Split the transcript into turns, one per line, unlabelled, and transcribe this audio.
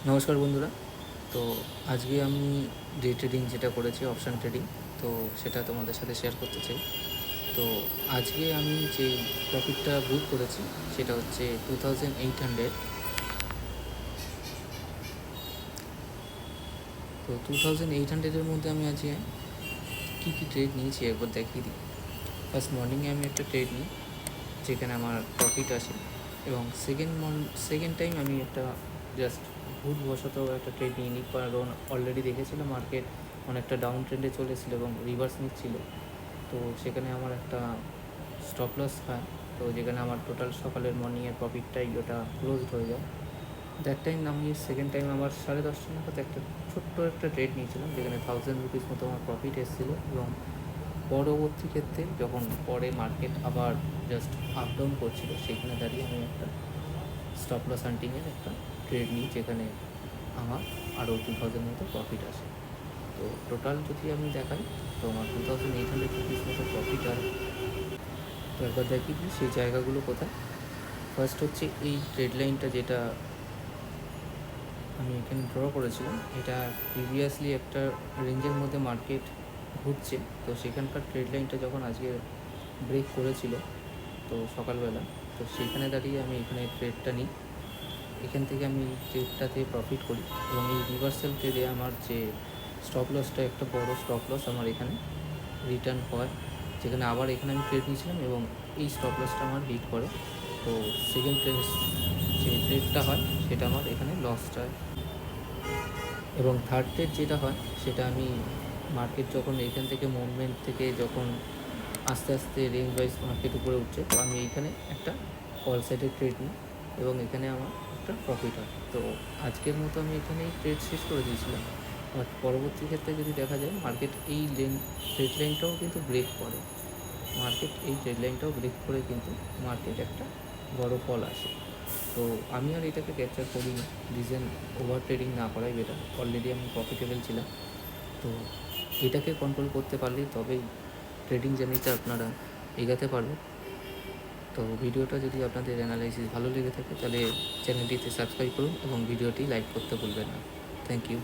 নমস্কার বন্ধুরা। তো আজকে আমি ডে ট্রেডিং যেটা করেছি, অপশান ট্রেডিং, তো সেটা তোমাদের সাথে শেয়ার করতে চাই। তো আজকে আমি যে প্রফিটটা বুক করেছি সেটা হচ্ছে 2800। তো 2800-এর মধ্যে আমি আজকে কী কী ট্রেড নিয়েছি একবার দেখিয়ে দিই। ফার্স্ট মর্নিংয়ে আমি একটা ট্রেড নিই যেখানে আমার প্রফিট আসে, এবং সেকেন্ড টাইম আমি একটা জাস্ট ভুলবশত একটা ট্রেড নিয়ে নিই, কারণ অলরেডি দেখেছিলাম মার্কেট অনেকটা ডাউন ট্রেন্ডে চলে এসেছিলো এবং রিভার্স নিচ্ছিল। তো সেখানে আমার একটা স্টপ লস খায়, তো যেখানে আমার টোটাল সকালের মর্নিংয়ের প্রফিটটাই ওটা ক্লোজড হয়ে যায়। দ্যাট টাইম আমি সেকেন্ড টাইম আবার 10:30 নাগাদ একটা ছোট্ট একটা ট্রেড নিয়েছিলাম যেখানে 1000 রুপিস মতো আমার প্রফিট এসেছিলো, এবং পরবর্তী ক্ষেত্রে যখন পরে মার্কেট আবার জাস্ট আপ ডাউন করছিল সেখানে দাঁড়িয়ে আমি একটা স্টপ লস হান্টিংয়ের একটা ট্রেড নিই যেখানে আমার আরও 2000 মতো প্রফিট আসে। তো টোটাল যদি আমি দেখাই তো আমার 2800 রুপিস মতো প্রফিট হয়। তো একবার দেখি কি সেই জায়গাগুলো কোথায়। ফার্স্ট হচ্ছে এই ট্রেড লাইনটা যেটা আমি এখানে ড্র করেছিলাম, এটা প্রিভিয়াসলি একটা রেঞ্জের মধ্যে মার্কেট ঘুরছে। তো সেখানকার ট্রেড লাইনটা যখন আজকে ব্রেক করেছিল তো সকালবেলা, তো সেখানে দাঁড়িয়ে আমি এখানে ট্রেডটা নিই। এখান থেকে আমি ট্রেডটাতে প্রফিট করি, এবং এই রিভার্সাল ট্রেডে আমার যে স্টপ লসটা, একটা বড় স্টপ লস আমার এখানে রিটার্ন হয়, যেখানে আবার এখানে আমি ট্রেড নিয়েছিলাম এবং এই স্টপ লসটা আমার হিট করে। তো সেকেন্ড ট্রেড যে ট্রেডটা হয় সেটা আমার এখানে লসটা হয়, এবং থার্ড ট্রেড যেটা হয় সেটা আমি মার্কেট যখন এখান থেকে মুভমেন্ট থেকে যখন আস্তে আস্তে রেঞ্জ ওয়াইজ মার্কেট উপরে উঠছে, তো আমি এইখানে একটা কল সাইডের ট্রেড নিই এবং এখানে আমার একটা প্রফিট হয়। তো আজকের মতো আমি এখানেই ট্রেড শেষ করে দিয়েছিলাম। বাট পরবর্তী ক্ষেত্রে যদি দেখা যায় মার্কেট এই ট্রেড লাইনটাও কিন্তু ব্রেক করে, মার্কেট এই ট্রেড লাইনটাও ব্রেক করে কিন্তু মার্কেট একটা বড় ফল আসে। তো আমি আর এটাকে ক্যাপচার করিনি, রিজন ওভার ট্রেডিং না করাই বেটার। অলরেডি আমি প্রফিটেবল ছিলাম। তো এটাকে কন্ট্রোল করতে পারলেই তবেই ট্রেডিং জার্নিতে আপনারা এগাতে পারবেন। তো ভিডিওটা যদি আপনাদের অ্যানালাইসিস ভালো লেগে থাকে তাহলে চ্যানেলটিতে সাবস্ক্রাইব করুন এবং ভিডিওটি লাইক করতে ভুলবেন না। Thank you.